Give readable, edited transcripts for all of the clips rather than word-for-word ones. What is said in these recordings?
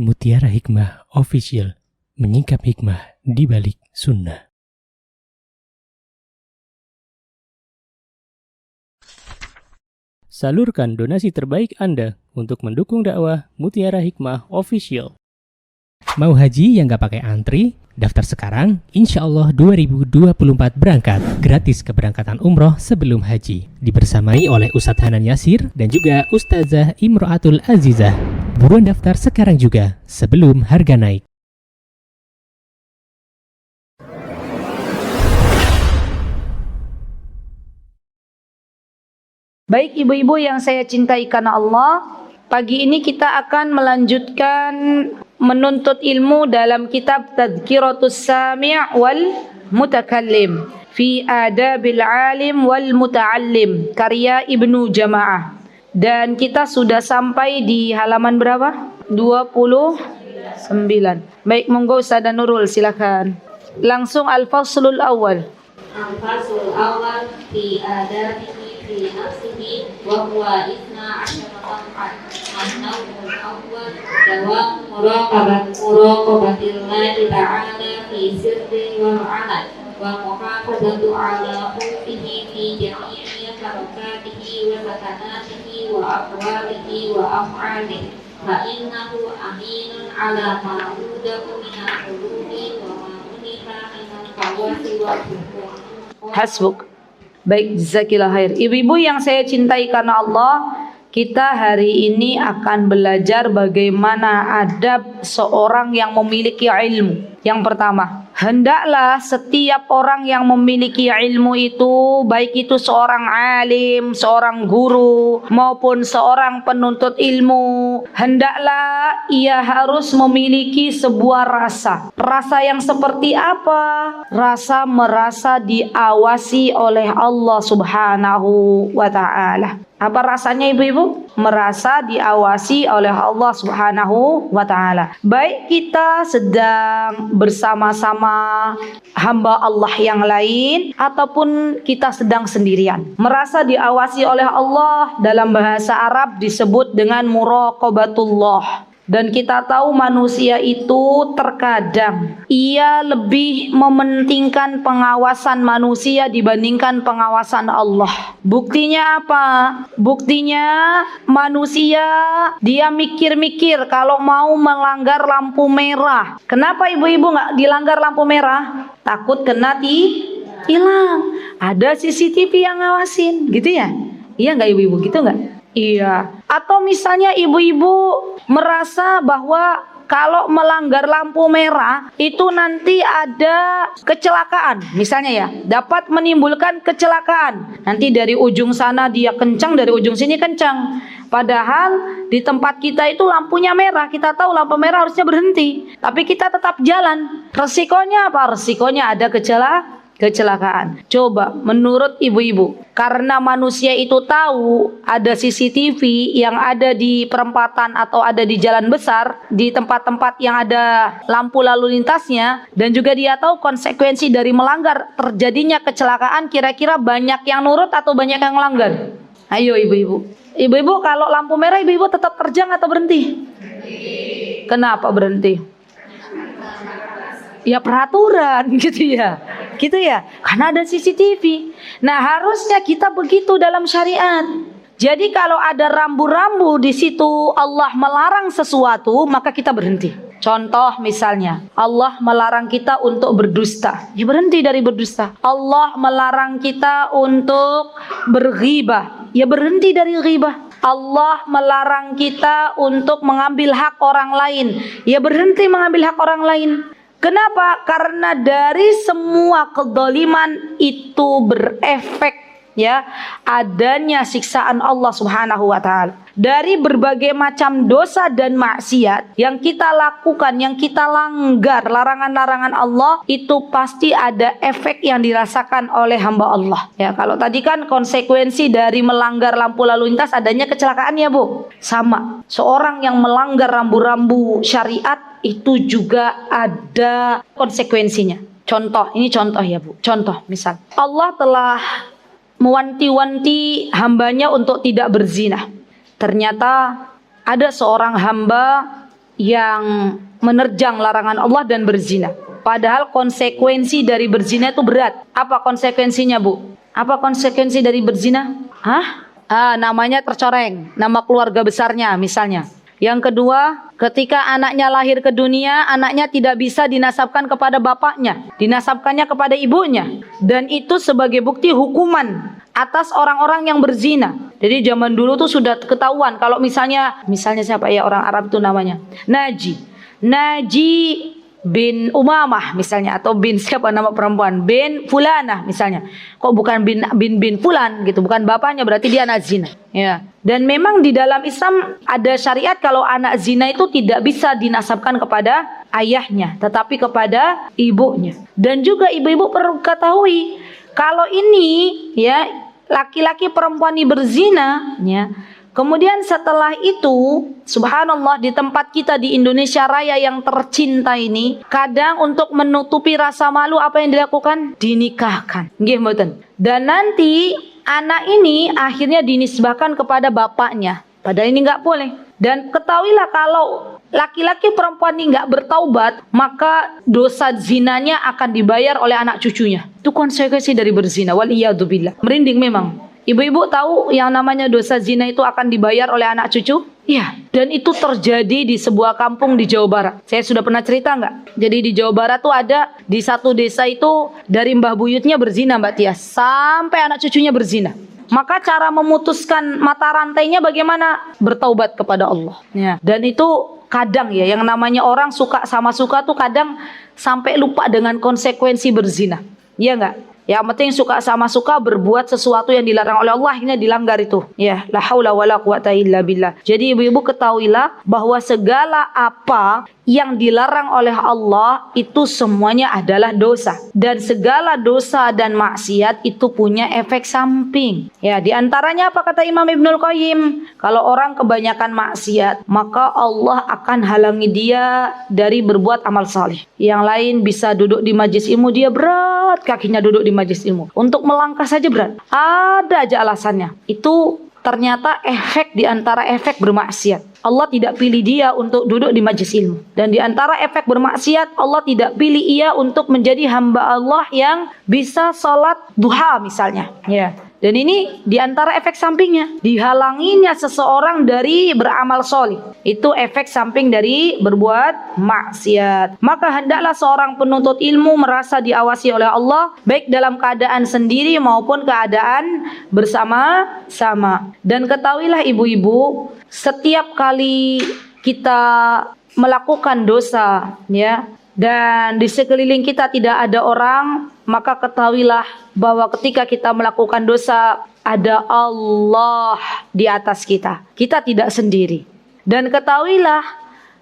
Mutiara Hikmah Official, menyingkap hikmah di balik sunnah. Salurkan donasi terbaik Anda untuk mendukung dakwah Mutiara Hikmah Official. Mau haji yang gak pakai antri? Daftar sekarang, insya Allah 2024 berangkat. Gratis keberangkatan umroh sebelum haji. Dibersamai oleh Ustadz Hanan Yasir dan juga Ustazah Imro'atul Azizah. Buruan daftar sekarang juga, sebelum harga naik. Baik ibu-ibu yang saya cintai karena Allah, pagi ini kita akan melanjutkan menuntut ilmu dalam kitab Tadhkiratus Sami' wal Mutakallim fi Adabil Alim wal Muta'allim karya Ibnu Jama'ah. Dan kita sudah sampai di halaman berapa? 29. Baik, monggo Ustazah Nurul, silakan. Langsung al-faslul awal. Al-faslul awal fi adabihi fi nafsihi wa huwa isna asyara tam'an. An-nawmul awwal dawam muraqabatillahi ta'ala fi sirri wal 'alan wa muhafazatu 'ala khawfihi fi jami'i harakatihi wa sakanatihi wa aqwalihi wa af'alihi fa innahu aminun 'ala ma udahu min al-qulubi wa ma uniha min al-qawasi wa Hasbuk. Baik, jazakillah khair. Ibu-ibu yang saya cintai karena Allah, kita hari ini akan belajar bagaimana adab seorang yang memiliki ilmu. Yang pertama, hendaklah setiap orang yang memiliki ilmu itu, baik itu seorang alim, seorang guru, maupun seorang penuntut ilmu, hendaklah ia harus memiliki sebuah rasa. Rasa yang seperti apa? Rasa merasa diawasi oleh Allah Subhanahu wa ta'ala. Apa rasanya ibu-ibu? Merasa diawasi oleh Allah Subhanahu wa ta'ala. Baik kita sedang bersama-sama hamba Allah yang lain ataupun kita sedang sendirian. Merasa diawasi oleh Allah dalam bahasa Arab disebut dengan muraqabatullah. Dan kita tahu manusia itu terkadang ia lebih mementingkan pengawasan manusia dibandingkan pengawasan Allah. Buktinya apa? Buktinya manusia dia mikir-mikir kalau mau melanggar lampu merah. Kenapa ibu-ibu nggak dilanggar lampu merah? Takut kena hilang. Ada CCTV yang ngawasin, gitu ya? Iya nggak ibu-ibu, gitu nggak? Iya. Atau misalnya ibu-ibu merasa bahwa kalau melanggar lampu merah itu nanti ada kecelakaan, misalnya ya, dapat menimbulkan kecelakaan. Nanti dari ujung sana dia kencang, dari ujung sini kencang. Padahal di tempat kita itu lampunya merah, kita tahu lampu merah harusnya berhenti, tapi kita tetap jalan. Resikonya apa? Resikonya ada kecelakaan. Coba menurut ibu-ibu, karena manusia itu tahu ada CCTV yang ada di perempatan atau ada di jalan besar, di tempat-tempat yang ada lampu lalu lintasnya, dan juga dia tahu konsekuensi dari melanggar terjadinya kecelakaan, kira-kira banyak yang nurut atau banyak yang melanggar? Ayo ibu-ibu. Ibu-ibu kalau lampu merah ibu-ibu tetap terjang atau berhenti? Kenapa berhenti? Ya peraturan gitu ya. Gitu ya, karena ada CCTV. Nah, harusnya kita begitu dalam syariat. Jadi kalau ada rambu-rambu di situ Allah melarang sesuatu, maka kita berhenti. Contoh misalnya, Allah melarang kita untuk berdusta. Ya berhenti dari berdusta. Allah melarang kita untuk berghibah. Ya berhenti dari ghibah. Allah melarang kita untuk mengambil hak orang lain. Ya berhenti mengambil hak orang lain. Kenapa? Karena dari semua kezaliman itu berefek ya adanya siksaan Allah Subhanahu wa taala. Dari berbagai macam dosa dan maksiat yang kita lakukan, yang kita langgar larangan-larangan Allah, itu pasti ada efek yang dirasakan oleh hamba Allah. Ya, kalau tadi kan konsekuensi dari melanggar lampu lalu lintas adanya kecelakaan ya, Bu. Sama. Seorang yang melanggar rambu-rambu syariat itu juga ada konsekuensinya. Contoh, ini contoh ya Bu. Contoh, misal Allah telah mewanti-wanti hambanya untuk tidak berzina. Ternyata ada seorang hamba yang menerjang larangan Allah dan berzina. Padahal konsekuensi dari berzina itu berat. Apa konsekuensinya, Bu? Apa konsekuensi dari berzina? Namanya tercoreng, nama keluarga besarnya misalnya. Yang kedua, ketika anaknya lahir ke dunia, anaknya tidak bisa dinasabkan kepada bapaknya, dinasabkannya kepada ibunya. Dan itu sebagai bukti hukuman atas orang-orang yang berzina. Jadi zaman dulu tuh sudah ketahuan kalau misalnya siapa ya orang Arab itu namanya? Naji bin Umamah misalnya, atau bin siapa nama perempuan, bin Fulanah misalnya. Kok bukan bin Fulan gitu, bukan bapaknya, berarti dia anak zina. Ya. Dan memang di dalam Islam ada syariat kalau anak zina itu tidak bisa dinasabkan kepada ayahnya, tetapi kepada ibunya. Dan juga ibu-ibu perlu ketahui kalau ini ya laki-laki perempuan ini berzina ya. Kemudian setelah itu, subhanallah, di tempat kita di Indonesia Raya yang tercinta ini, kadang untuk menutupi rasa malu apa yang dilakukan? Dinikahkan. Nggih mboten. Dan nanti anak ini akhirnya dinisbahkan kepada bapaknya. Padahal ini nggak boleh. Dan ketahuilah kalau laki-laki perempuan ini nggak bertaubat, maka dosa zinanya akan dibayar oleh anak cucunya. Itu konsekuensi dari berzina. Waliyadzubillah. Merinding memang. Ibu-ibu tahu yang namanya dosa zina itu akan dibayar oleh anak cucu? Iya. Dan itu terjadi di sebuah kampung di Jawa Barat. Saya sudah pernah cerita nggak? Jadi di Jawa Barat tuh ada di satu desa itu dari mbah buyutnya berzina, Mbak Tia, sampai anak cucunya berzina. Maka cara memutuskan mata rantainya bagaimana? Bertaubat kepada Allah. Ya. Dan itu kadang ya, yang namanya orang suka sama suka tuh kadang sampai lupa dengan konsekuensi berzina. Iya nggak? Yang penting suka sama suka berbuat sesuatu yang dilarang oleh Allah, akhirnya dilanggar itu. Ya, la haula wala quwata illa billah. Jadi ibu-ibu ketahuilah bahwa segala apa yang dilarang oleh Allah itu semuanya adalah dosa. Dan segala dosa dan maksiat itu punya efek samping. Ya, di antaranya apa kata Imam Ibnul Qayyim? Kalau orang kebanyakan maksiat, maka Allah akan halangi dia dari berbuat amal saleh. Yang lain bisa duduk di majelis ilmu, dia berat kakinya duduk di majelis ilmu. Untuk melangkah saja berat. Ada aja alasannya. Itu ternyata efek di antara efek bermaksiat. Allah tidak pilih dia untuk duduk di majelis ilmu. Dan di antara efek bermaksiat, Allah tidak pilih ia untuk menjadi hamba Allah yang bisa sholat duha misalnya. Ya. Dan ini di antara efek sampingnya, dihalanginya seseorang dari beramal soleh. Itu efek samping dari berbuat maksiat. Maka hendaklah seorang penuntut ilmu merasa diawasi oleh Allah, baik dalam keadaan sendiri maupun keadaan bersama-sama. Dan ketahuilah ibu-ibu, setiap kali kita melakukan dosa, ya, dan di sekeliling kita tidak ada orang, maka ketahuilah bahwa ketika kita melakukan dosa, ada Allah di atas kita. Kita tidak sendiri. Dan ketahuilah,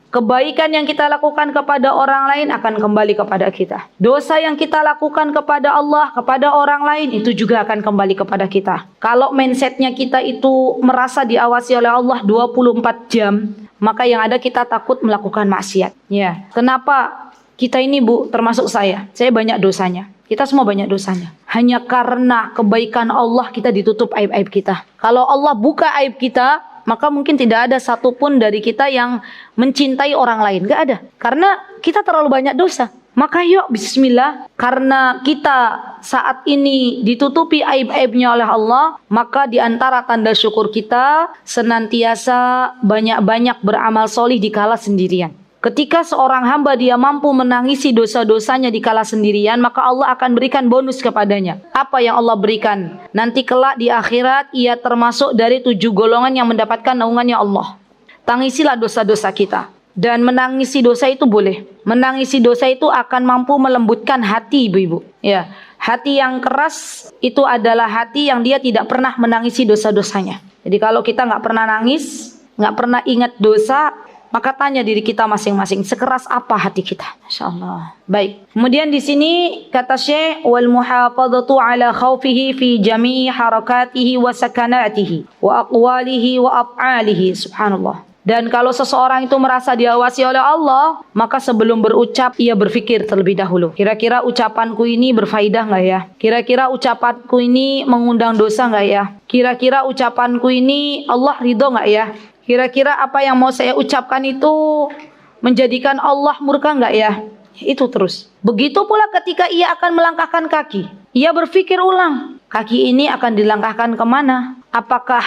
kebaikan yang kita lakukan kepada orang lain akan kembali kepada kita. Dosa yang kita lakukan kepada Allah, kepada orang lain, itu juga akan kembali kepada kita. Kalau mindsetnya kita itu merasa diawasi oleh Allah 24 jam, maka yang ada kita takut melakukan maksiat. Ya. Kenapa kita ini, Bu, termasuk saya banyak dosanya. Kita semua banyak dosanya. Hanya karena kebaikan Allah kita ditutup aib-aib kita. Kalau Allah buka aib kita, maka mungkin tidak ada satupun dari kita yang mencintai orang lain. Gak ada. Karena kita terlalu banyak dosa. Maka yuk bismillah. Karena kita saat ini ditutupi aib-aibnya oleh Allah, maka di antara tanda syukur kita senantiasa banyak-banyak beramal solih dikala sendirian. Ketika seorang hamba dia mampu menangisi dosa-dosanya dikala sendirian, maka Allah akan berikan bonus kepadanya. Apa yang Allah berikan? Nanti kelak di akhirat ia termasuk dari 7 golongan yang mendapatkan naungannya Allah. Tangisilah dosa-dosa kita. Dan menangisi dosa itu boleh. Menangisi dosa itu akan mampu melembutkan hati ibu-ibu. Ya, hati yang keras itu adalah hati yang dia tidak pernah menangisi dosa-dosanya. Jadi kalau kita nggak pernah nangis, nggak pernah ingat dosa, maka tanya diri kita masing-masing, sekeras apa hati kita? Masya Allah. Baik. Kemudian di sini kata Syekh, wal muhafadzatu ala khaufihi fi jami'i harakatihi wa sakanatihi wa aqwalihi wa af'alihi. Subhanallah. Dan kalau seseorang itu merasa diawasi oleh Allah, maka sebelum berucap ia berpikir terlebih dahulu. Kira-kira ucapanku ini berfaedah nggak ya? Kira-kira ucapanku ini mengundang dosa nggak ya? Kira-kira ucapanku ini Allah ridho nggak ya? Kira-kira apa yang mau saya ucapkan itu menjadikan Allah murka enggak ya? Itu terus. Begitu pula ketika ia akan melangkahkan kaki. Ia berpikir ulang, kaki ini akan dilangkahkan kemana? Apakah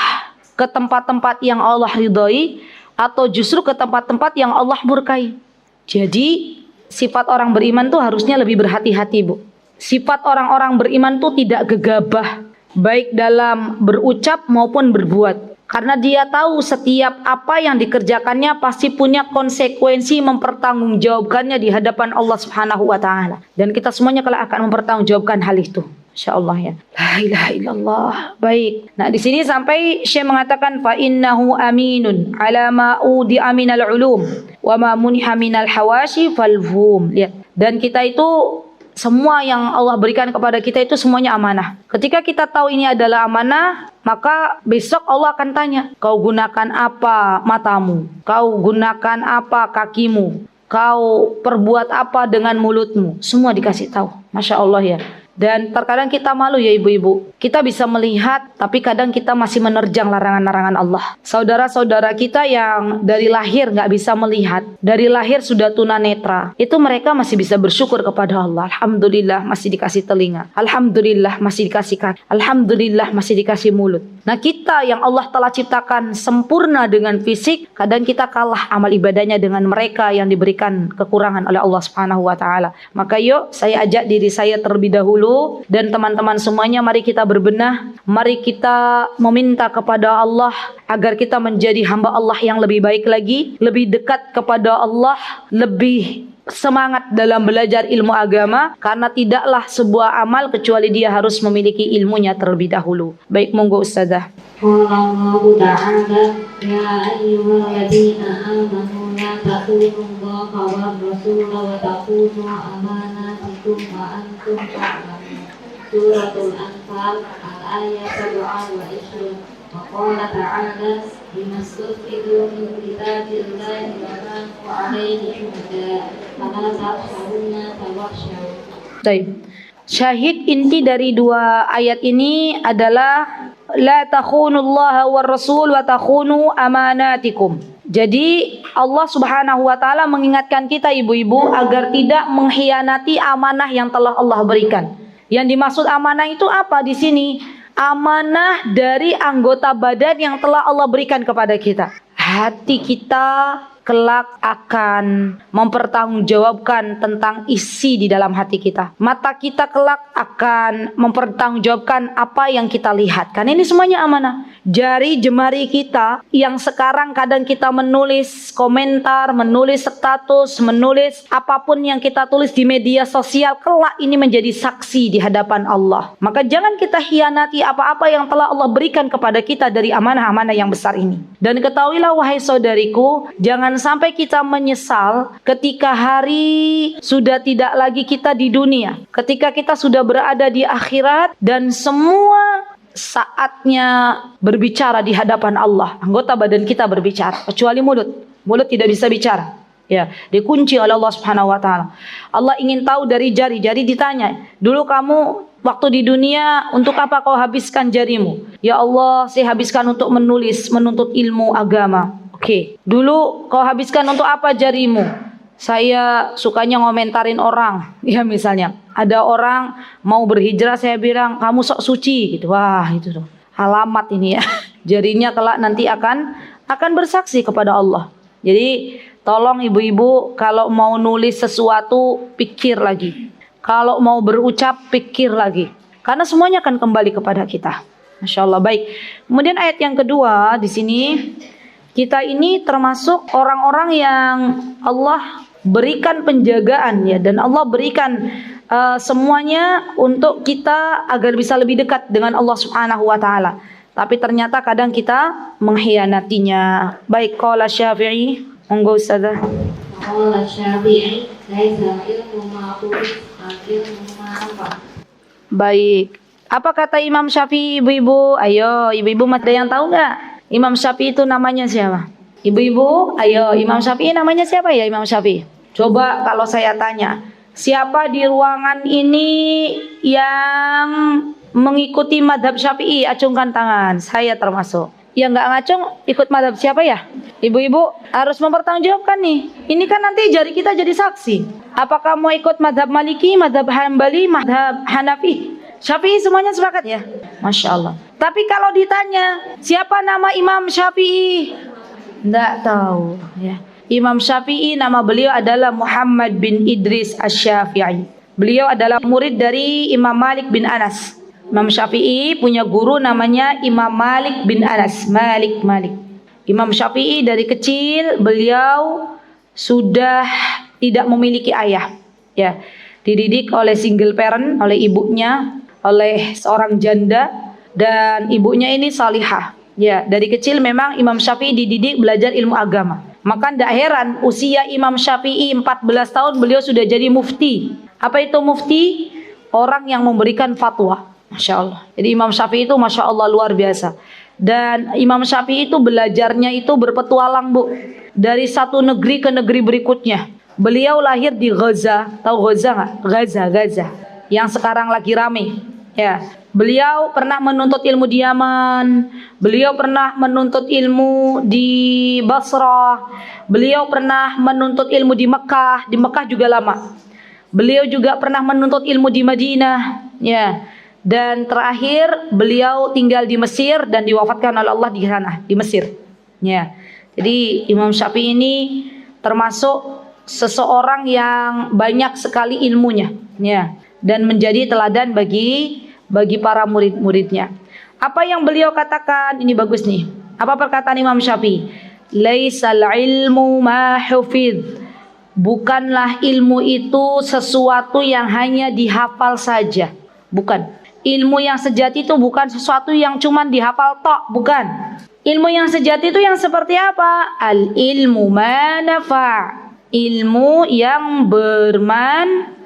ke tempat-tempat yang Allah ridhoi atau justru ke tempat-tempat yang Allah murkai? Jadi sifat orang beriman tuh harusnya lebih berhati-hati, Bu. Sifat orang-orang beriman tuh tidak gegabah, baik dalam berucap maupun berbuat. Karena dia tahu setiap apa yang dikerjakannya pasti punya konsekuensi mempertanggungjawabkannya di hadapan Allah Subhanahu wa taala. Dan kita semuanya kelak akan mempertanggungjawabkan hal itu. Insyaallah ya. La ilaha illallah. Baik. Nah, di sini sampai Syekh mengatakan fa innahu aminun ala ma udi'a minal ulum wa ma muniha minal hawashi falhum. Lihat. Dan kita itu semua yang Allah berikan kepada kita itu semuanya amanah. Ketika kita tahu ini adalah amanah, maka besok Allah akan tanya, kau gunakan apa matamu? Kau gunakan apa kakimu? Kau perbuat apa dengan mulutmu? Semua dikasih tahu. Masya Allah ya. Dan terkadang kita malu ya ibu-ibu. Kita bisa melihat, tapi kadang kita masih menerjang larangan-larangan Allah. Saudara-saudara kita yang dari lahir nggak bisa melihat, dari lahir sudah tunanetra, itu mereka masih bisa bersyukur kepada Allah. Alhamdulillah masih dikasih telinga. Alhamdulillah masih dikasih kaki. Alhamdulillah masih dikasih mulut. Nah, kita yang Allah telah ciptakan sempurna dengan fisik, kadang kita kalah amal ibadahnya dengan mereka yang diberikan kekurangan oleh Allah Subhanahu wa taala. Maka yuk saya ajak diri saya terlebih dahulu dan teman-teman semuanya, mari kita berbenah, mari kita meminta kepada Allah agar kita menjadi hamba Allah yang lebih baik lagi, lebih dekat kepada Allah, lebih semangat dalam belajar ilmu agama, karena tidaklah sebuah amal kecuali dia harus memiliki ilmunya terlebih dahulu. Baik, monggo Ustazah. Allahu ta'ala ya ayyuhalladzina amanu la taqunullaha war rasula wa taqunu amanatikum wa antum ta'lamun. Suratul Anfal al-ayat 27. Wa qala ta'ala limastufidu min kitabillahi wa kanu 'alaihi syuhada fala takhshawna tawakhshaw. Baik. Syahid inti dari dua ayat ini adalah la takhunullaha war rasul wa takhunu amanatikum. Jadi Allah Subhanahu wa taala mengingatkan kita ibu-ibu agar tidak mengkhianati amanah yang telah Allah berikan. Yang dimaksud amanah itu apa di sini? Amanah dari anggota badan yang telah Allah berikan kepada kita. Hati kita kelak akan mempertanggungjawabkan tentang isi di dalam hati kita. Mata kita kelak akan mempertanggungjawabkan apa yang kita lihat. Karena ini semuanya amanah. Jari jemari kita yang sekarang kadang kita menulis komentar, menulis status, menulis apapun yang kita tulis di media sosial, kelak ini menjadi saksi di hadapan Allah. Maka jangan kita hianati apa-apa yang telah Allah berikan kepada kita dari amanah-amanah yang besar ini. Dan ketahuilah wahai saudariku, jangan sampai kita menyesal ketika hari sudah tidak lagi kita di dunia, ketika kita sudah berada di akhirat dan semua saatnya berbicara di hadapan Allah. Anggota badan kita berbicara, kecuali mulut. Mulut tidak bisa bicara. Ya, dikunci oleh Allah Subhanahu wa taala. Allah ingin tahu dari jari. Jari ditanya, "Dulu kamu waktu di dunia untuk apa kau habiskan jarimu?" "Ya Allah, saya habiskan untuk menulis, menuntut ilmu agama." Oke. "Dulu kau habiskan untuk apa jarimu?" "Saya sukanya ngomentarin orang." Ya misalnya, ada orang mau berhijrah, saya bilang, "Kamu sok suci." Gitu. Wah, itu tuh. Alamat ini ya. Jarinya kelak nanti akan bersaksi kepada Allah. Jadi, tolong ibu-ibu kalau mau nulis sesuatu pikir lagi. Kalau mau berucap pikir lagi. Karena semuanya akan kembali kepada kita. Masya Allah. Baik. Kemudian ayat yang kedua di sini, kita ini termasuk orang-orang yang Allah berikan penjagaan ya, dan Allah berikan semuanya untuk kita agar bisa lebih dekat dengan Allah Subhanahu wa taala. Tapi ternyata kadang kita mengkhianatinya. Baik, qala Syafi'i, monggo Ustazah. Qala Syafi'i laisa ilmu ma turis ilmu ma anfa. Baik. Apa kata Imam Syafi'i ibu-ibu? Ayo, ibu-ibu ada yang tahu nggak? Imam Syafi'i itu namanya siapa? Ibu-ibu, ayo, Imam Syafi'i namanya siapa ya Imam Syafi'i? Coba kalau saya tanya, siapa di ruangan ini yang mengikuti madhab Syafi'i? Acungkan tangan, saya termasuk. yang nggak ngacung ikut madhab siapa ya? Ibu-ibu harus mempertanggungjawabkan nih. Ini kan nanti jari kita jadi saksi. Apakah mau ikut madhab Maliki, madhab Hambali, madhab Hanafi, Syafi'i, semuanya sepakat ya? Masya Allah. Tapi kalau ditanya siapa nama Imam Syafi'i, nggak tahu ya. Imam Syafi'i nama beliau adalah Muhammad bin Idris Asy-Syafi'i. Beliau adalah murid dari Imam Malik bin Anas. Imam Syafi'i punya guru namanya Imam Malik bin Anas. Malik. Imam Syafi'i dari kecil beliau sudah tidak memiliki ayah. Ya, dididik oleh single parent, oleh ibunya, oleh seorang janda, dan ibunya ini salihah. Ya, dari kecil memang Imam Syafi'i dididik belajar ilmu agama. Maka tidak heran usia Imam Syafi'i 14 tahun beliau sudah jadi mufti. Apa itu mufti? Orang yang memberikan fatwa. Masya Allah. Jadi Imam Syafi'i itu Masya Allah luar biasa. Dan Imam Syafi'i itu belajarnya itu berpetualang, Bu. Dari satu negeri ke negeri berikutnya. Beliau lahir di Gaza. Tahu Gaza nggak? Gaza. Yang sekarang lagi rame. Ya. Beliau pernah menuntut ilmu di Yaman. Beliau pernah menuntut ilmu di Basrah. Beliau pernah menuntut ilmu di Mekah. Di Mekah juga lama. Beliau juga pernah menuntut ilmu di Madinah. Ya. Dan terakhir beliau tinggal di Mesir dan diwafatkan oleh Allah di sana, di Mesir. Ya. Jadi Imam Syafi'i ini termasuk seseorang yang banyak sekali ilmunya, ya, dan menjadi teladan bagi para murid-muridnya. Apa yang beliau katakan ini bagus nih. Apa perkataan Imam Syafi'i? Laisal ilmu ma hufidh. Bukanlah ilmu itu sesuatu yang hanya dihafal saja. Bukan. Ilmu yang sejati itu bukan sesuatu yang cuman dihafal tok, bukan. Ilmu yang sejati itu yang seperti apa? Al ilmu manafa'. Ilmu yang bermanfaat.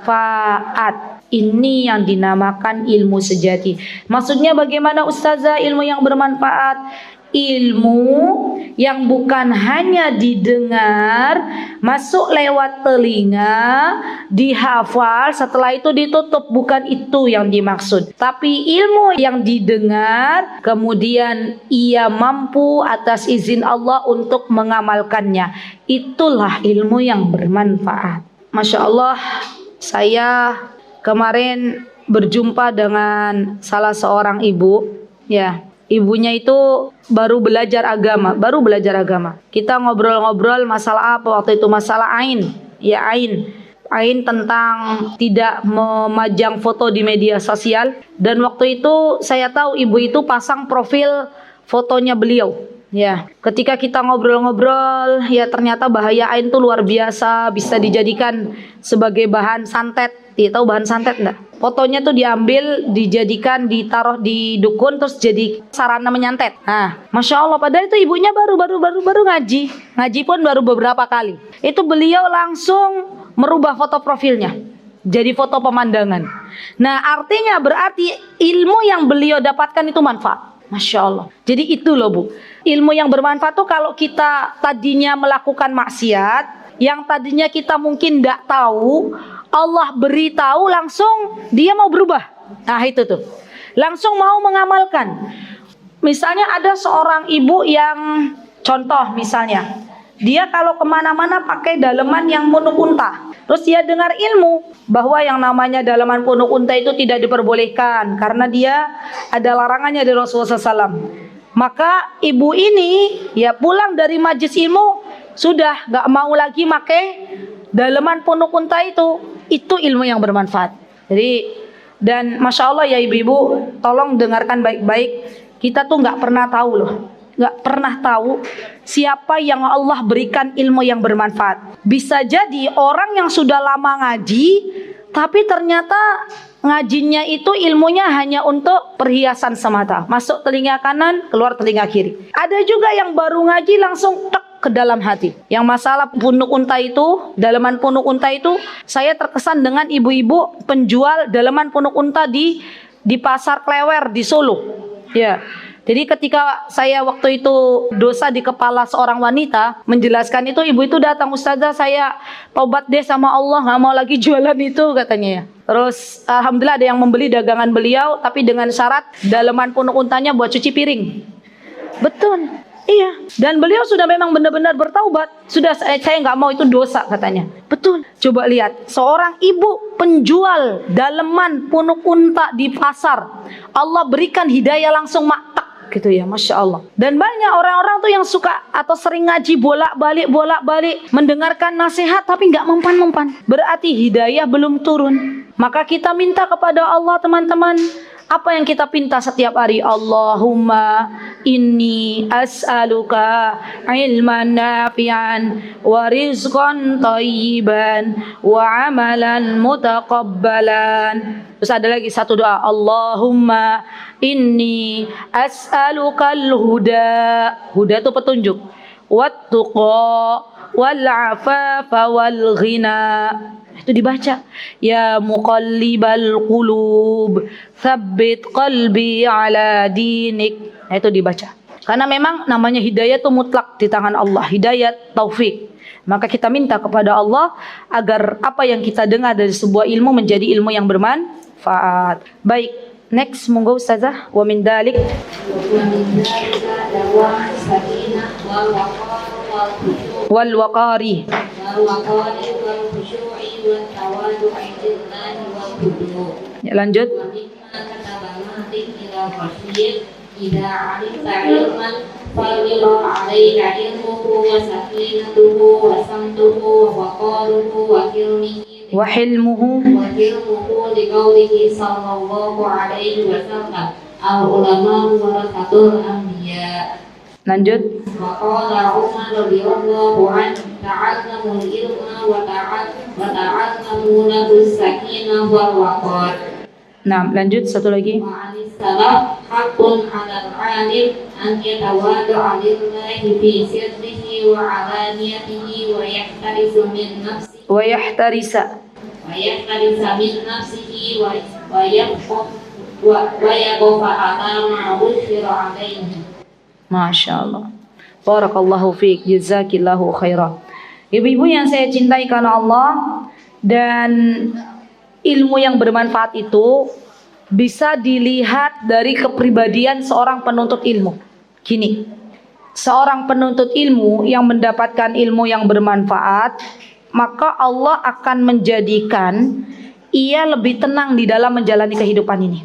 Ini yang dinamakan ilmu sejati. Maksudnya bagaimana Ustazah ilmu yang bermanfaat? Ilmu yang bukan hanya didengar, masuk lewat telinga, dihafal, setelah itu ditutup. Bukan itu yang dimaksud. Tapi ilmu yang didengar, kemudian ia mampu atas izin Allah untuk mengamalkannya. Itulah ilmu yang bermanfaat. Masya Allah, saya kemarin berjumpa dengan salah seorang ibu, ya. Ibunya itu baru belajar agama. Kita ngobrol-ngobrol masalah apa waktu itu? Masalah ain. Ya, ain tentang tidak memajang foto di media sosial. Dan waktu itu saya tahu ibu itu pasang profil fotonya beliau. Ya, ketika kita ngobrol-ngobrol, ya ternyata bahaya ain itu luar biasa, bisa dijadikan sebagai bahan santet. Tahu bahan santet enggak? Fotonya tuh diambil, dijadikan, ditaruh di dukun, terus jadi sarana menyantet. Nah, Masya Allah, padahal itu ibunya baru ngaji pun baru beberapa kali. Itu beliau langsung merubah foto profilnya jadi foto pemandangan. Nah, artinya berarti ilmu yang beliau dapatkan itu manfaat. Masya Allah. Jadi itu loh, Bu. Ilmu yang bermanfaat tuh kalau kita tadinya melakukan maksiat, yang tadinya kita mungkin tidak tahu, Allah beritahu langsung dia mau berubah. Nah itu tuh, langsung mau mengamalkan. Misalnya ada seorang ibu yang, contoh misalnya, dia kalau kemana-mana pakai daleman yang punuk unta. Terus dia dengar ilmu bahwa yang namanya daleman punuk unta itu tidak diperbolehkan karena dia ada larangannya dari Rasulullah SAW. Maka ibu ini ya pulang dari majelis ilmu sudah gak mau lagi pakai daleman punuk unta itu. Itu ilmu yang bermanfaat. Jadi, dan Masya Allah ya ibu-ibu, tolong dengarkan baik-baik. Kita tuh gak pernah tahu loh, gak pernah tahu siapa yang Allah berikan ilmu yang bermanfaat. Bisa jadi orang yang sudah lama ngaji, tapi ternyata ngajinya itu ilmunya hanya untuk perhiasan semata. Masuk telinga kanan, keluar telinga kiri. Ada juga yang baru ngaji langsung tek ke dalam hati. Yang masalah punuk unta itu, daleman punuk unta itu, saya terkesan dengan ibu-ibu penjual daleman punuk unta di pasar Klewer di Solo. Ya. Jadi ketika saya waktu itu dosa di kepala seorang wanita menjelaskan itu, ibu itu datang, Ustazah saya tobat deh sama Allah, nggak mau lagi jualan itu katanya ya. Terus alhamdulillah ada yang membeli dagangan beliau, tapi dengan syarat daleman punuk untanya buat cuci piring. Betul. Iya. Dan beliau sudah memang benar-benar bertaubat. Sudah, saya nggak mau, itu dosa katanya. Betul. Coba lihat, seorang ibu penjual daleman punuk unta di pasar, Allah berikan hidayah langsung maktak gitu ya, Masya Allah. Dan banyak orang-orang tuh yang suka atau sering ngaji bolak-balik mendengarkan nasihat tapi nggak mempan-mempan. Berarti hidayah belum turun. Maka kita minta kepada Allah, teman-teman. Apa yang kita pinta setiap hari? Allahumma inni as'aluka ilman nafi'an wa rizqan thayyiban wa amalan mutaqabbalan. Terus ada lagi satu doa, Allahumma inni as'aluka al-huda. Huda itu petunjuk. Wat-tuqa wal-afafa wal-ghina. Itu dibaca, ya muqallibal qulub tsabbit qalbi ala dinik. Nah, itu dibaca. Karena memang namanya hidayah itu mutlak di tangan Allah, hidayah taufik. Maka kita minta kepada Allah agar apa yang kita dengar dari sebuah ilmu menjadi ilmu yang bermanfaat. Baik, next monggo Ustazah. Wa min dalik wal waqari ya, lanjut. Wa hilmuhu liqaulihi sallallahu alaihi wasallam al-ulama warasatul anbiya. Lanjut. Waqala Umar radhiyallahu anhu ta'allamul ilma wa ta'allamu lahu sakinah wal waqar. Nah, lanjut satu lagi. Wa anis salaf haqqun 'alal 'alim an yatawadda'a lillahi fi sirrihi wa alaniyatihi wa yahtarisa min nafsihi wa yaqfa ala ma ushira 'alaihi. Masya Allah. Barakallahu fiik, jazakillahu khairan. Ibu-ibu yang saya cintai karena Allah, dan ilmu yang bermanfaat itu bisa dilihat dari kepribadian seorang penuntut ilmu. Gini, seorang penuntut ilmu yang mendapatkan ilmu yang bermanfaat, maka Allah akan menjadikan ia lebih tenang di dalam menjalani kehidupan ini.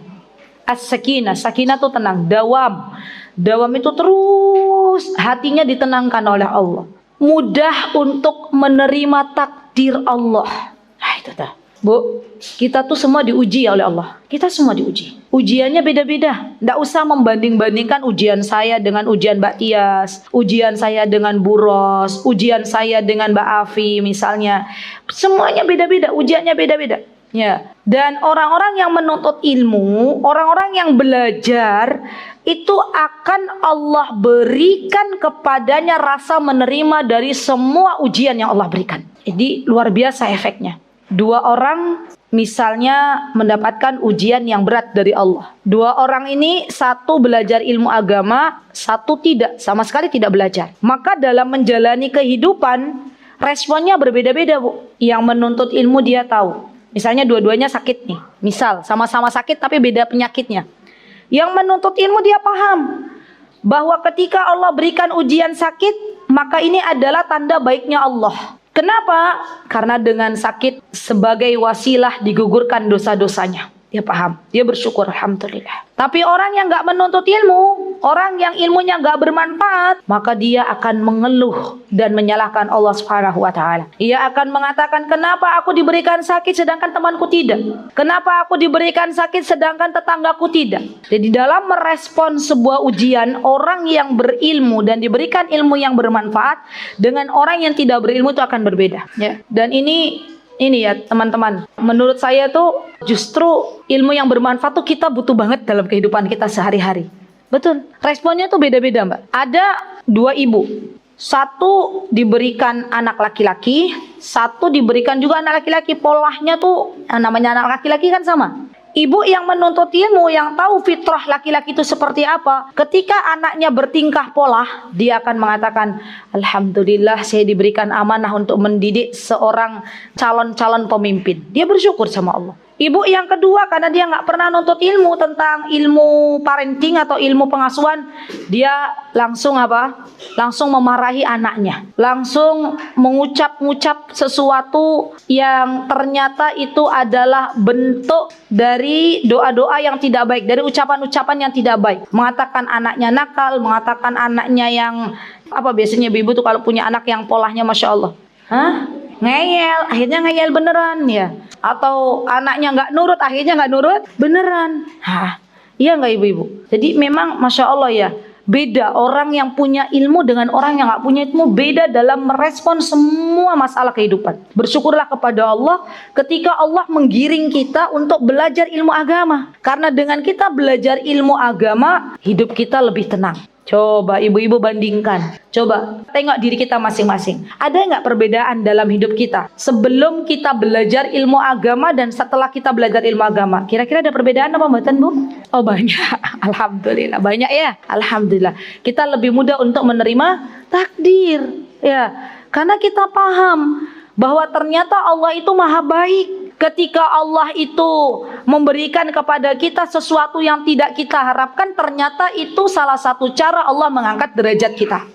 As-sakinah, sakinah itu tenang, dawam. Dawam itu terus hatinya ditenangkan oleh Allah. Mudah untuk menerima takdir Allah. Nah, itu dah. Bu, kita tuh semua diuji oleh Allah. Kita semua diuji. Ujiannya beda-beda. Nggak usah membanding-bandingkan ujian saya dengan ujian Mbak Tias, ujian saya dengan Bu Ros, ujian saya dengan Mbak Afi misalnya. Semuanya beda-beda, ujiannya beda-beda. Ya. Dan orang-orang yang menuntut ilmu, orang-orang yang belajar, itu akan Allah berikan kepadanya rasa menerima dari semua ujian yang Allah berikan. Jadi luar biasa efeknya. Dua orang misalnya mendapatkan ujian yang berat dari Allah. Dua orang ini, satu belajar ilmu agama, satu tidak, sama sekali tidak belajar. Maka dalam menjalani kehidupan, responnya berbeda-beda, Bu. Yang menuntut ilmu dia tahu. Misalnya dua-duanya sakit nih. Misal sama-sama sakit tapi beda penyakitnya. Yang menuntut ilmu dia paham bahwa ketika Allah berikan ujian sakit, maka ini adalah tanda baiknya Allah. Kenapa? Karena dengan sakit sebagai wasilah digugurkan dosa-dosanya. Dia paham, dia bersyukur, alhamdulillah. Tapi orang yang gak menuntut ilmu, orang yang ilmunya gak bermanfaat, maka dia akan mengeluh dan menyalahkan Allah Subhanahu wa Ta'ala. Ia akan mengatakan, kenapa aku diberikan sakit sedangkan temanku tidak? Kenapa aku diberikan sakit sedangkan tetanggaku tidak? Jadi dalam merespon sebuah ujian, orang yang berilmu dan diberikan ilmu yang bermanfaat dengan orang yang tidak berilmu itu akan berbeda. Ya. Dan ini ya teman-teman, menurut saya tuh justru ilmu yang bermanfaat tuh kita butuh banget dalam kehidupan kita sehari-hari. Betul, responnya tuh beda-beda, Mbak. Ada dua ibu, satu diberikan anak laki-laki, satu diberikan juga anak laki-laki. Polanya tuh namanya anak laki-laki kan sama. Ibu yang menuntut ilmu, yang tahu fitrah laki-laki itu seperti apa, ketika anaknya bertingkah pola, dia akan mengatakan, alhamdulillah saya diberikan amanah untuk mendidik seorang calon-calon pemimpin. Dia bersyukur sama Allah. Ibu yang kedua, karena dia nggak pernah nuntut ilmu tentang ilmu parenting atau ilmu pengasuhan, dia langsung apa? Langsung memarahi anaknya, langsung mengucap-ngucap sesuatu yang ternyata itu adalah bentuk dari doa-doa yang tidak baik, dari ucapan-ucapan yang tidak baik. Mengatakan anaknya nakal, mengatakan anaknya yang apa, biasanya ibu tuh kalau punya anak yang polanya Masya Allah, ngeyel, akhirnya ngeyel beneran ya. Atau anaknya nggak nurut, akhirnya nggak nurut beneran. Iya nggak ibu-ibu? Jadi memang Masya Allah ya, beda orang yang punya ilmu dengan orang yang nggak punya ilmu, beda dalam merespon semua masalah kehidupan. Bersyukurlah kepada Allah ketika Allah menggiring kita untuk belajar ilmu agama. Karena dengan kita belajar ilmu agama, hidup kita lebih tenang. Coba ibu-ibu bandingkan, coba tengok diri kita masing-masing. Ada nggak perbedaan dalam hidup kita sebelum kita belajar ilmu agama dan setelah kita belajar ilmu agama? Kira-kira ada perbedaan apa mboten, Bu? Oh banyak, alhamdulillah banyak ya. Alhamdulillah kita lebih mudah untuk menerima takdir, ya. Karena kita paham bahwa ternyata Allah itu maha baik. Ketika Allah itu memberikan kepada kita sesuatu yang tidak kita harapkan, ternyata itu salah satu cara Allah mengangkat derajat kita.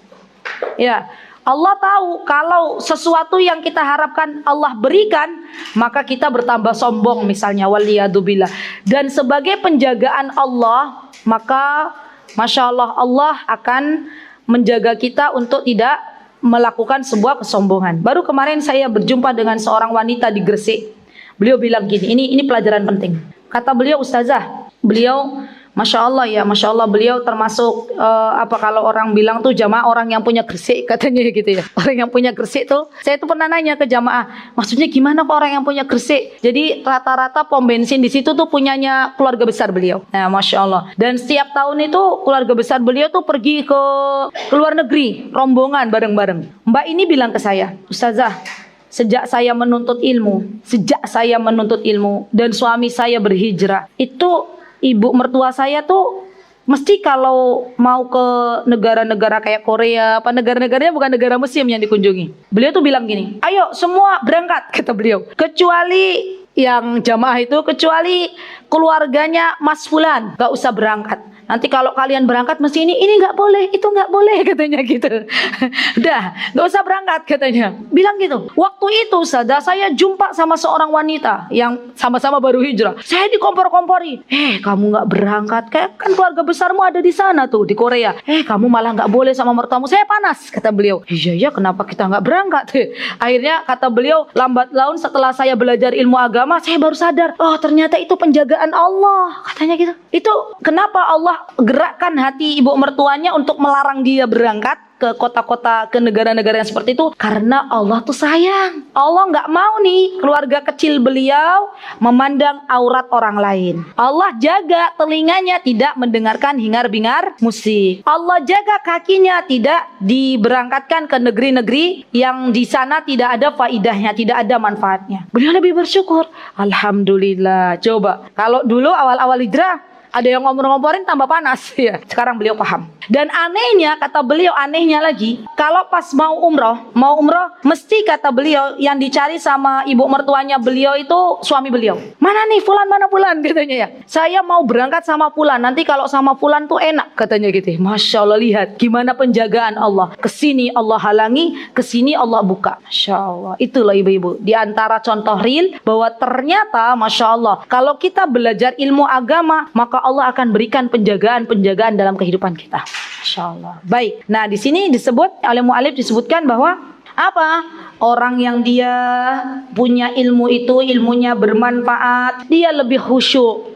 Ya, Allah tahu kalau sesuatu yang kita harapkan Allah berikan, maka kita bertambah sombong misalnya, waliyadzubillah. Dan sebagai penjagaan Allah, maka Masya Allah, Allah akan menjaga kita untuk tidak melakukan sebuah kesombongan. Baru kemarin saya berjumpa dengan seorang wanita di Gresik. Beliau bilang gini, ini pelajaran penting. Kata beliau, ustazah, beliau Masya Allah ya, Masya Allah, beliau termasuk kalau orang bilang tuh jamaah orang yang punya Gresik, katanya gitu ya. Orang yang punya Gresik tuh, saya tuh pernah nanya ke jamaah, maksudnya gimana kok orang yang punya Gresik? Jadi rata-rata pom bensin di situ tuh punyanya keluarga besar beliau. Nah, Masya Allah. Dan setiap tahun itu keluarga besar beliau tuh pergi ke luar negeri, rombongan bareng-bareng. Mbak ini bilang ke saya, ustazah, sejak saya menuntut ilmu dan suami saya berhijrah, itu ibu mertua saya tuh mesti kalau mau ke negara-negara kayak Korea, apa negara-negaranya bukan negara Muslim yang dikunjungi. Beliau tuh bilang gini, ayo semua berangkat, kata beliau. Kecuali yang jamaah itu, kecuali keluarganya Mas Fulan, gak usah berangkat. Nanti kalau kalian berangkat mesti ini nggak boleh, itu nggak boleh, katanya gitu. Udah, nggak usah berangkat, katanya. Bilang gitu. Waktu itu saya jumpa sama seorang wanita yang sama-sama baru hijrah. Saya dikompor-kompori. Kamu nggak berangkat, kan keluarga besarmu ada di sana tuh di Korea. Kamu malah nggak boleh sama mertuamu. Saya panas, kata beliau. Iya, kenapa kita nggak berangkat? Akhirnya kata beliau, lambat laun setelah saya belajar ilmu agama, saya baru sadar, oh ternyata itu penjagaan Allah, katanya gitu. Itu kenapa Allah gerakkan hati ibu mertuanya untuk melarang dia berangkat ke kota-kota, ke negara-negara yang seperti itu, karena Allah tuh sayang. Allah nggak mau nih keluarga kecil beliau memandang aurat orang lain. Allah jaga telinganya tidak mendengarkan hingar-bingar musik. Allah jaga kakinya tidak diberangkatkan ke negeri-negeri yang di sana tidak ada faidahnya, tidak ada manfaatnya. Beliau lebih bersyukur. Alhamdulillah. Coba kalau dulu awal-awal hijrah ada yang ngompor-ngomporin tambah panas ya. Sekarang beliau paham. Dan anehnya, kata beliau, anehnya lagi, kalau pas mau umroh, mesti kata beliau yang dicari sama ibu mertuanya beliau itu suami beliau. Mana nih fulan, mana fulan, katanya ya. Saya mau berangkat sama fulan, nanti kalau sama fulan tuh enak, katanya gitu. Masya Allah, lihat gimana penjagaan Allah. Kesini Allah halangi, kesini Allah buka. Masya Allah. Itulah ibu-ibu, di antara contoh real bahwa ternyata Masya Allah, kalau kita belajar ilmu agama, maka Allah akan berikan penjagaan-penjagaan dalam kehidupan kita. Masya Allah. Baik. Nah, di sini disebut oleh mu'alif disebutkan bahwa apa? Orang yang dia punya ilmu itu, ilmunya bermanfaat, dia lebih khusyuk.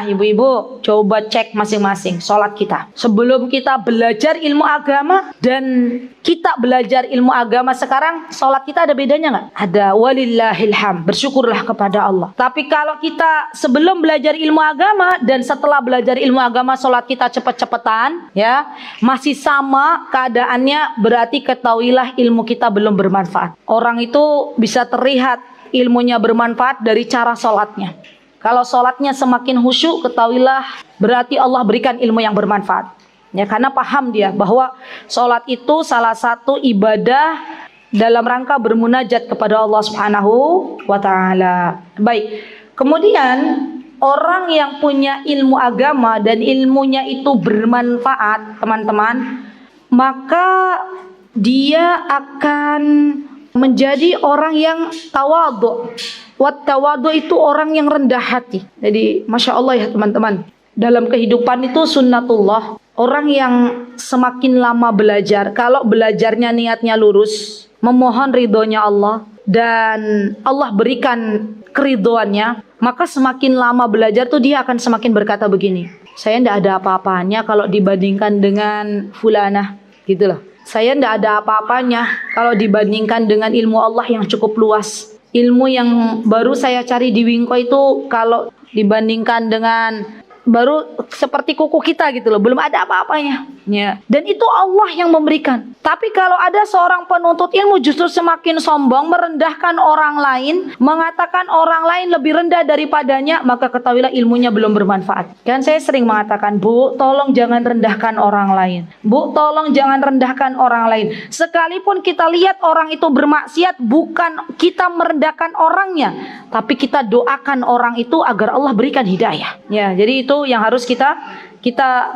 Ibu-ibu, coba cek masing-masing sholat kita. Sebelum kita belajar ilmu agama dan kita belajar ilmu agama sekarang, sholat kita ada bedanya nggak? Ada. Walillahilham. Bersyukurlah kepada Allah. Tapi kalau kita sebelum belajar ilmu agama dan setelah belajar ilmu agama, sholat kita cepet-cepetan, ya, masih sama keadaannya, berarti ketahuilah ilmu kita belum bermanfaat. Orang itu bisa terlihat ilmunya bermanfaat dari cara sholatnya. Kalau sholatnya semakin khusyuk, ketahuilah berarti Allah berikan ilmu yang bermanfaat. Ya, karena paham dia bahwa sholat itu salah satu ibadah dalam rangka bermunajat kepada Allah Subhanahu wa Ta'ala. Baik. Kemudian orang yang punya ilmu agama dan ilmunya itu bermanfaat, teman-teman, maka dia akan menjadi orang yang tawadhu. Wat tawadhu itu orang yang rendah hati. Jadi Masya Allah ya teman-teman, dalam kehidupan itu sunnatullah, orang yang semakin lama belajar, kalau belajarnya niatnya lurus, memohon ridhonya Allah, dan Allah berikan keridhoannya, maka semakin lama belajar tuh dia akan semakin berkata begini, saya tidak ada apa-apanya kalau dibandingkan dengan fulanah, gitu loh. Saya tidak ada apa-apanya kalau dibandingkan dengan ilmu Allah yang cukup luas. Ilmu yang baru saya cari di Wingko itu kalau dibandingkan dengan baru seperti kuku kita gitu loh, belum ada apa-apanya ya. Dan itu Allah yang memberikan. Tapi kalau ada seorang penuntut ilmu justru semakin sombong, merendahkan orang lain, mengatakan orang lain lebih rendah daripadanya, maka ketahuilah ilmunya belum bermanfaat. Kan saya sering mengatakan, Bu, tolong jangan rendahkan orang lain. Bu, tolong jangan rendahkan orang lain. Sekalipun kita lihat orang itu bermaksiat, bukan kita merendahkan orangnya, tapi kita doakan orang itu agar Allah berikan hidayah. Ya, jadi itu yang harus kita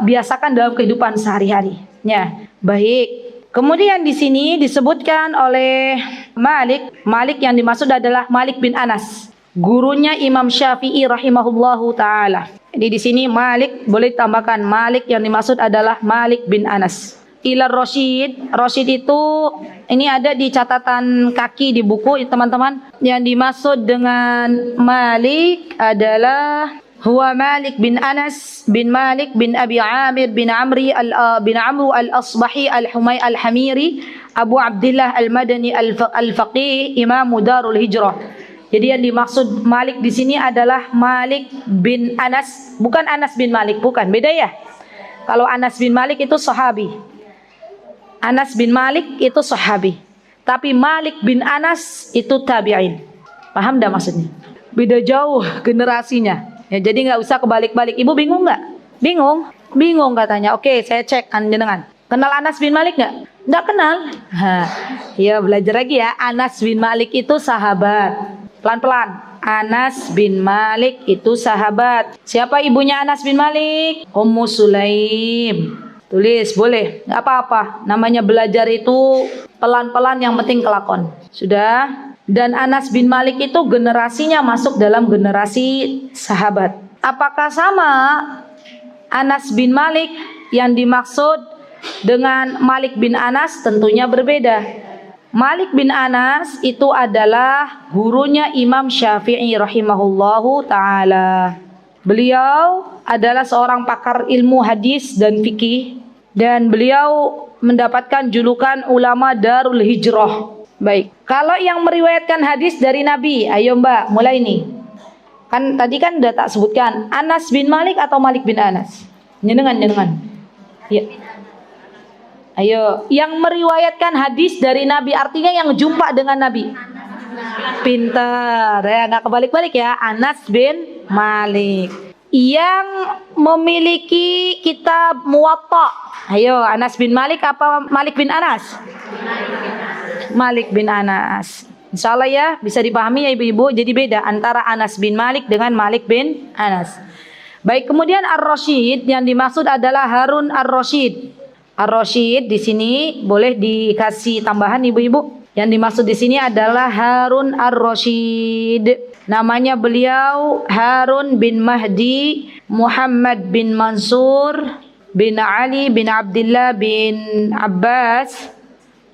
biasakan dalam kehidupan sehari-hari. Ya, baik. Kemudian di sini disebutkan oleh Malik yang dimaksud adalah Malik bin Anas, gurunya Imam Syafi'i rahimahullahu taala. Jadi di sini Malik, boleh tambahkan Malik yang dimaksud adalah Malik bin Anas. Ila Rasyid itu ini ada di catatan kaki di buku teman-teman. Yang dimaksud dengan Malik adalah huwa Malik bin Anas bin Malik bin Abi Amir bin Amru al-Asbahi al-Humay al-Hamiri Abu Abdullah al-Madani al-Faqih Imam Darul Hijrah. Jadi yang dimaksud Malik di sini adalah Malik bin Anas, bukan Anas bin Malik, bukan, beda ya. Kalau Anas bin Malik itu sahabi. Anas bin Malik itu sahabi. Tapi Malik bin Anas itu tabi'in. Paham dah maksudnya? Beda jauh generasinya. Ya, jadi nggak usah kebalik-balik. Ibu bingung nggak? Bingung katanya. Oke, saya cek jenengan. Kenal Anas bin Malik nggak? Nggak kenal. Ya belajar lagi ya. Anas bin Malik itu sahabat. Pelan-pelan. Anas bin Malik itu sahabat. Siapa ibunya Anas bin Malik? Ummu Sulaim. Tulis boleh, nggak apa-apa. Namanya belajar itu pelan-pelan, yang penting kelakon. Sudah. Dan Anas bin Malik itu generasinya masuk dalam generasi sahabat. Apakah sama Anas bin Malik yang dimaksud dengan Malik bin Anas? Tentunya berbeda. Malik bin Anas itu adalah gurunya Imam Syafi'i rahimahullahu ta'ala. Beliau adalah seorang pakar ilmu hadis dan fikih, dan beliau mendapatkan julukan ulama Darul Hijrah. Baik, kalau yang meriwayatkan hadis dari Nabi, ayo Mbak, mulai nih. Kan tadi kan udah tak sebutkan Anas bin Malik atau Malik bin Anas. Jenengan. Ya. Ayo, yang meriwayatkan hadis dari Nabi, artinya yang jumpa dengan Nabi. Pintar ya, nggak kebalik-balik ya. Anas bin Malik yang memiliki kitab Muwatta. Ayo, Anas bin Malik apa Malik bin Anas? Malik bin Anas. Insya Allah ya bisa dipahami ya ibu-ibu. Jadi beda antara Anas bin Malik dengan Malik bin Anas. Baik, kemudian Ar-Rasyid yang dimaksud adalah Harun Ar-Rasyid. Ar-Rasyid di sini boleh dikasih tambahan ibu-ibu. Yang dimaksud di sini adalah Harun Ar-Rasyid. Namanya beliau Harun bin Mahdi Muhammad bin Mansur bin Ali bin Abdullah bin Abbas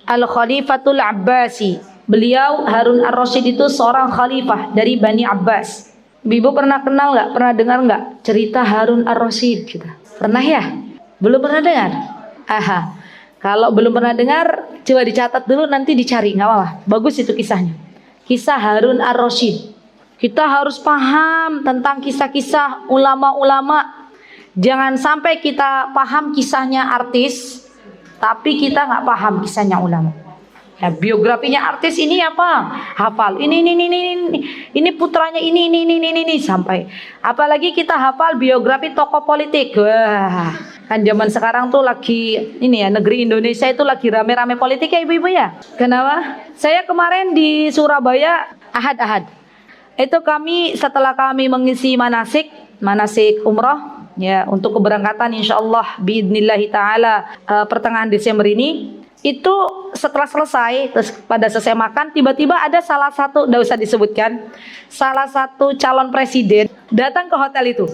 Al-Khalifatul Abbasi. Beliau Harun Ar-Rasyid itu seorang khalifah dari Bani Abbas. Ibu pernah kenal nggak? Pernah dengar nggak cerita Harun Ar-Rasyid? Pernah ya? Belum pernah dengar? Aha. Kalau belum pernah dengar, coba dicatat dulu, nanti dicari, nggak apa-apa. Bagus itu kisahnya. Kisah Harun Ar-Rasyid. Kita harus paham tentang kisah-kisah ulama-ulama. Jangan sampai kita paham kisahnya artis, tapi kita nggak paham kisahnya ulama. Ya, biografinya artis ini apa? Hafal. Ini putranya ini sampai. Apalagi kita hafal biografi tokoh politik. Wah, kan zaman sekarang tuh lagi ini ya, negeri Indonesia itu lagi rame-rame politik ya ibu-ibu ya. Kenapa? Saya kemarin di Surabaya ahad-ahad. Itu kami setelah kami mengisi manasik umrah ya untuk keberangkatan insyaallah biidnillahi taala pertengahan Desember ini. Itu setelah selesai, terus pada selesai makan, tiba-tiba ada salah satu, tidak usah disebutkan, salah satu calon presiden datang ke hotel itu.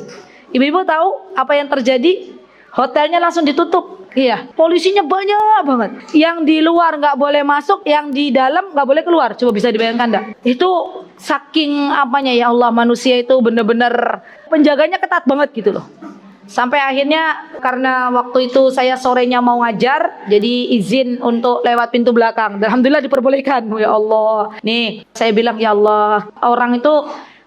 Ibu-ibu tahu apa yang terjadi? Hotelnya langsung ditutup. Iya, polisinya banyak banget. Yang di luar nggak boleh masuk, yang di dalam nggak boleh keluar. Coba bisa dibayangkan enggak? Itu saking apanya ya Allah, manusia itu benar-benar penjaganya ketat banget gitu loh. Sampai akhirnya karena waktu itu saya sorenya mau ngajar, jadi izin untuk lewat pintu belakang. Alhamdulillah diperbolehkan. Ya Allah. Nih, saya bilang ya Allah, orang itu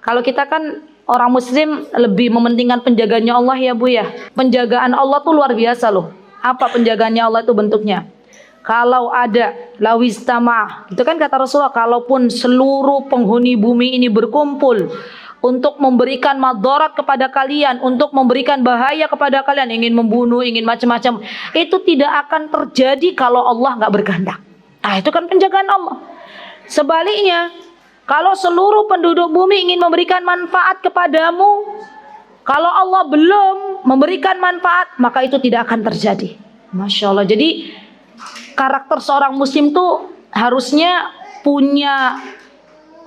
kalau kita kan orang muslim lebih mementingkan penjagaannya Allah ya Bu ya. Penjagaan Allah tuh luar biasa loh. Apa penjagaannya Allah itu bentuknya? Kalau ada lawistama, itu kan kata Rasulullah, kalaupun seluruh penghuni bumi ini berkumpul untuk memberikan madarat kepada kalian, untuk memberikan bahaya kepada kalian, ingin membunuh, ingin macam-macam, itu tidak akan terjadi kalau Allah nggak berkehendak. Nah, itu kan penjagaan Allah. Sebaliknya, kalau seluruh penduduk bumi ingin memberikan manfaat kepadamu, kalau Allah belum memberikan manfaat, maka itu tidak akan terjadi. Masya Allah. Jadi karakter seorang muslim tuh harusnya punya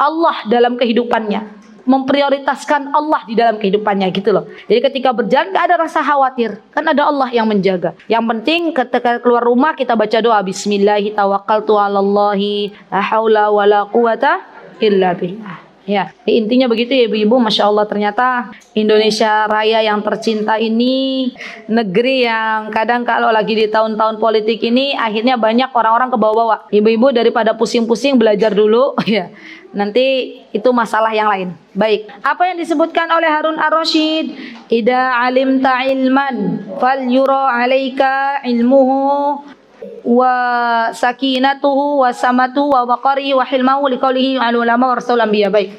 Allah dalam kehidupannya, memprioritaskan Allah di dalam kehidupannya gitu loh. Jadi ketika berjalan gak ada rasa khawatir, kan ada Allah yang menjaga. Yang penting ketika keluar rumah kita baca doa, Bismillahi tawakkaltu 'alallahi la haula wala quwata illa billah. Ya, intinya begitu ya ibu-ibu. Masya Allah, ternyata Indonesia Raya yang tercinta ini negeri yang kadang kalau lagi di tahun-tahun politik ini akhirnya banyak orang-orang ke bawah-bawah. Ibu-ibu daripada pusing-pusing belajar dulu ya. Nanti itu masalah yang lain. Baik, apa yang disebutkan oleh Harun Ar-Rasyid? Ida alimta ilman fal yura alaika ilmuhu wa sakinatuhu wa samatu wa waqari wa hilmahu liqaulihi al ulama wa rasul anbiya. Baik.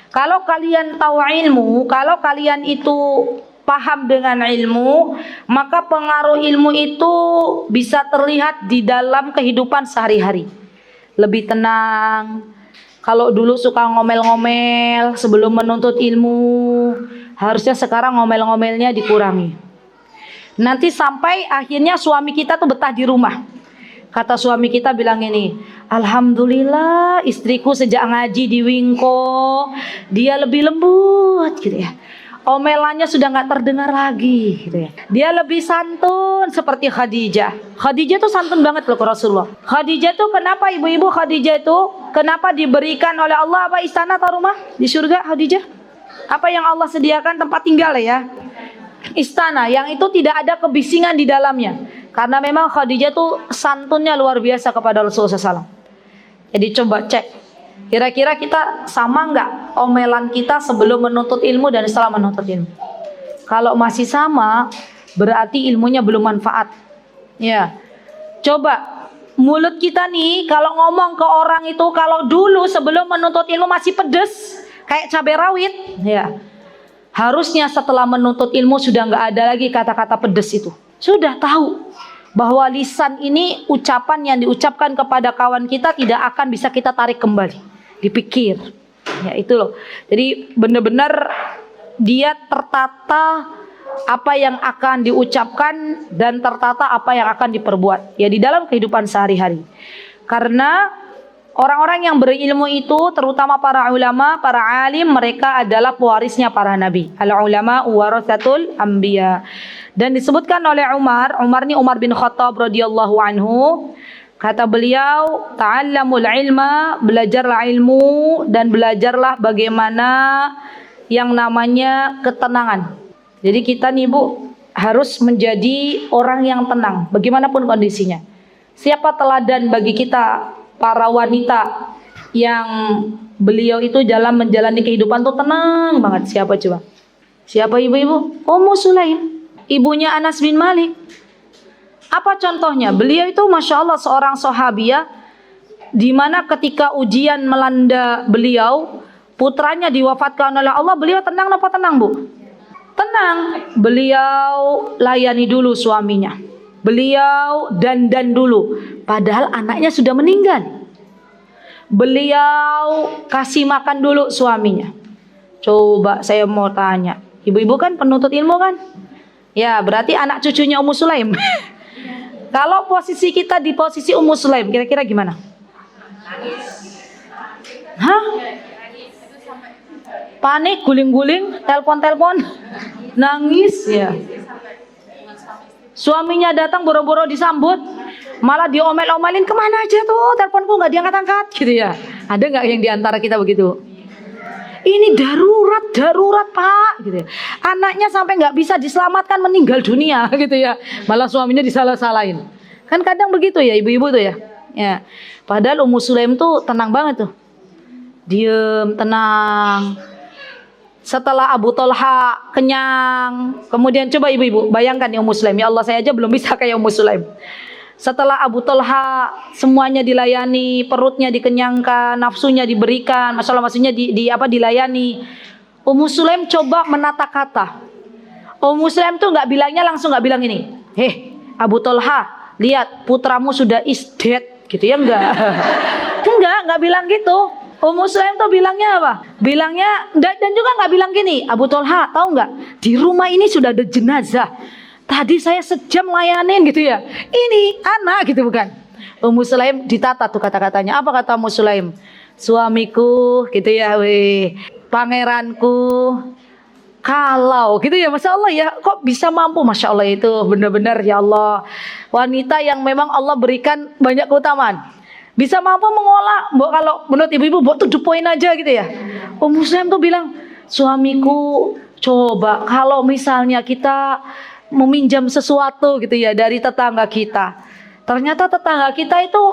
Kalau kalian tahu ilmu, kalau kalian itu paham dengan ilmu, maka pengaruh ilmu itu bisa terlihat di dalam kehidupan sehari-hari. Lebih tenang. Kalau dulu suka ngomel-ngomel sebelum menuntut ilmu, harusnya sekarang ngomel-ngomelnya dikurangi. Nanti sampai akhirnya suami kita tuh betah di rumah. Kata suami kita bilang ini, alhamdulillah istriku sejak ngaji di Wingko, dia lebih lembut gitu ya. Omelannya sudah nggak terdengar lagi gitu ya. Dia lebih santun seperti Khadijah. Khadijah tuh santun banget loh ke Rasulullah. Khadijah tuh kenapa ibu-ibu Khadijah itu kenapa diberikan oleh Allah apa istana atau rumah di surga Khadijah? Apa yang Allah sediakan tempat tinggal ya? Istana yang itu tidak ada kebisingan di dalamnya. Karena memang Khadijah tuh santunnya luar biasa kepada Rasulullah SAW. Jadi coba cek. Kira-kira kita sama nggak omelan kita sebelum menuntut ilmu dan setelah menuntut ilmu? Kalau masih sama, berarti ilmunya belum manfaat. Ya, coba mulut kita nih kalau ngomong ke orang itu, kalau dulu sebelum menuntut ilmu masih pedes, kayak cabai rawit, ya. Harusnya setelah menuntut ilmu sudah nggak ada lagi kata-kata pedes itu. Sudah tahu bahwa lisan ini ucapan yang diucapkan kepada kawan kita tidak akan bisa kita tarik kembali. Dipikir, ya itu loh. Jadi benar-benar dia tertata apa yang akan diucapkan dan tertata apa yang akan diperbuat ya di dalam kehidupan sehari-hari. Karena orang-orang yang berilmu itu terutama para ulama, para alim, mereka adalah pewarisnya para nabi. Al-ulama waratsatul anbiya. Dan disebutkan oleh Umar ini Umar bin Khattab radhiyallahu anhu. Kata beliau, ta'allamul ilma, belajarlah ilmu dan belajarlah bagaimana yang namanya ketenangan. Jadi kita nih Bu harus menjadi orang yang tenang bagaimanapun kondisinya. Siapa teladan bagi kita para wanita yang beliau itu dalam menjalani kehidupan tuh tenang banget? Siapa coba? Siapa ibu-ibu? Ummu Sulaim, ibunya Anas bin Malik. Apa contohnya? Beliau itu Masya Allah seorang sahabiah, di mana ketika ujian melanda beliau, putranya diwafatkan oleh Allah, beliau tenang apa tenang Bu? Tenang. Beliau layani dulu suaminya. Beliau dandan dulu. Padahal anaknya sudah meninggal. Beliau kasih makan dulu suaminya. Coba saya mau tanya, ibu-ibu kan penuntut ilmu kan? Ya, berarti anak cucunya Ummu Sulaim. Kalau posisi kita di posisi Ummu Sulaim, kira-kira gimana? Hah? Panik, guling-guling, telepon-telepon, nangis ya. Suaminya datang boro-boro disambut, malah diomel-omelin, kemana aja tuh, teleponku nggak diangkat-angkat gitu ya. Ada nggak yang diantara kita begitu? Ini darurat pak gitu ya. Anaknya sampai nggak bisa diselamatkan, meninggal dunia gitu ya, malah suaminya disalah-salahin. Kan kadang begitu ya ibu-ibu tuh ya. Ya, padahal Ummu Sulaim tuh tenang banget tuh, diem, tenang. Setelah Abu Thalha kenyang, kemudian coba ibu-ibu bayangkan ya Ummu Sulaim, ya Allah saya aja belum bisa kayak Ummu Sulaim. Setelah Abu Thalha semuanya dilayani, perutnya dikenyangkan, nafsunya diberikan, masalah maksudnya dilayani. Ummu Sulaim coba menata kata. Ummu Sulaim tuh langsung nggak bilang ini, Abu Thalha, lihat putramu sudah is dead gitu ya, enggak bilang gitu. Ummu Sulaim tuh bilangnya apa? Bilangnya dan juga nggak bilang gini, Abu Thalha tahu nggak, di rumah ini sudah ada jenazah. Tadi saya sejam layanin gitu ya. Ini anak gitu bukan. Ummu Sulaim ditata tuh kata-katanya. Apa kata Ummu Sulaim? Suamiku gitu ya, pangeranku. Kalau gitu ya, Masya Allah ya, kok bisa mampu, Masya Allah itu benar-benar ya Allah. Wanita yang memang Allah berikan banyak keutamaan. Bisa mampu mengolah, kalau menurut ibu-ibu, to the point aja gitu ya. Ummu Sulaim tuh bilang, suamiku coba kalau misalnya kita meminjam sesuatu gitu ya dari tetangga kita, ternyata tetangga kita itu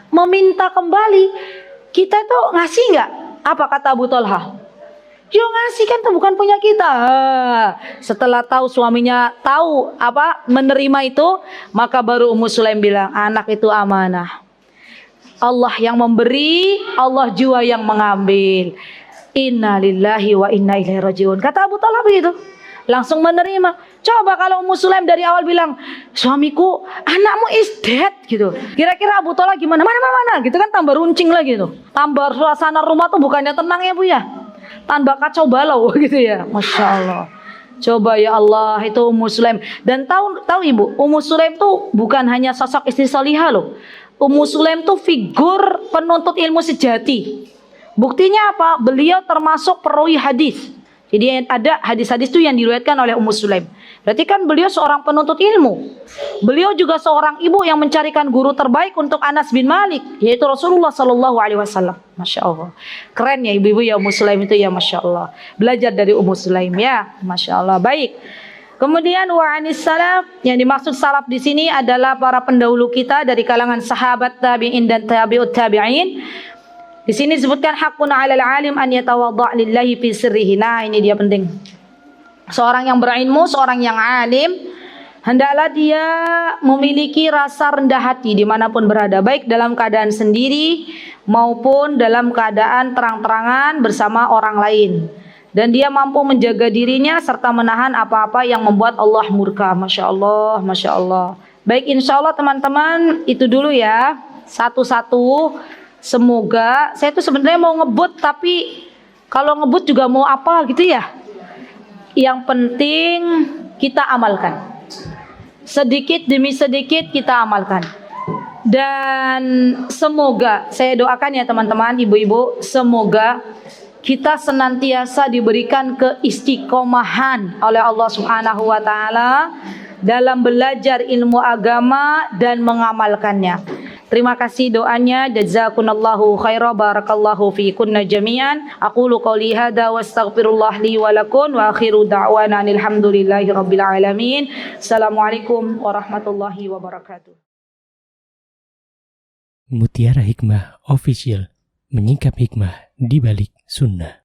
meminta kembali, kita tuh ngasih nggak? Apa kata Abu Thalha? Yo ngasih kan, tuh bukan punya kita. Setelah tahu suaminya tahu menerima itu, maka baru Ummu Sulaim bilang, anak itu amanah. Allah yang memberi, Allah jua yang mengambil. Inna lillahi wa inna ilaihi rajiun. Kata Abu Thalha begitu. Langsung menerima. Coba kalau Ummu Sulaim dari awal bilang, suamiku, anakmu is dead gitu. Kira-kira Abu Thalha gimana? Mana gitu kan, tambah runcing lagi tuh. Tambah suasana rumah tuh bukannya tenang ya Bu ya, tambah kacau balau gitu ya. Masya Allah. Coba ya Allah, itu Ummu Sulaim. Dan tahu ibu, Ummu Sulaim tuh bukan hanya sosok istri salihah loh. Ummu Sulaim tuh figur penuntut ilmu sejati. Buktinya apa? Beliau termasuk perawi hadis. Jadi ada hadis-hadis itu yang diriwayatkan oleh Ummu Sulaim. Berarti kan beliau seorang penuntut ilmu. Beliau juga seorang ibu yang mencarikan guru terbaik untuk Anas bin Malik, yaitu Rasulullah Sallallahu Alaihi Wasallam. Masya Allah. Keren ya ibu-ibu ya Ummu Sulaim itu ya, Masya Allah. Belajar dari Ummu Sulaim ya, Masya Allah. Baik. Kemudian wa anis salaf, yang dimaksud salaf di sini adalah para pendahulu kita dari kalangan sahabat, tabi'in dan tabi'ut tabi'in. Di sini disebutkan hakun 'alal 'alim an yatawadda' lillahi fi sirrihi. Nah, ini dia penting. Seorang yang berilmu, seorang yang alim, hendaklah dia memiliki rasa rendah hati dimanapun berada, baik dalam keadaan sendiri maupun dalam keadaan terang-terangan bersama orang lain. Dan dia mampu menjaga dirinya serta menahan apa-apa yang membuat Allah murka. Masya Allah, Masya Allah. Baik, insya Allah teman-teman, itu dulu ya, satu-satu. Semoga, saya tuh sebenarnya mau ngebut, tapi kalau ngebut juga mau apa gitu ya. Yang penting kita amalkan. Sedikit demi sedikit kita amalkan. Dan semoga, saya doakan ya teman-teman, ibu-ibu, semoga kita senantiasa diberikan keistiqomahan oleh Allah Subhanahu wa taala dalam belajar ilmu agama dan mengamalkannya. Terima kasih doanya. Jazakunallahu khairan, barakallahu fi kunna jami'an. Aqulu qouli hadza wa astaghfirullah li wa lakum wa akhiru da'wana alhamdulillahi rabbil alamin. Assalamualaikum warahmatullahi wabarakatuh. Mutiara Hikmah Official, menyingkap hikmah di balik sunnah.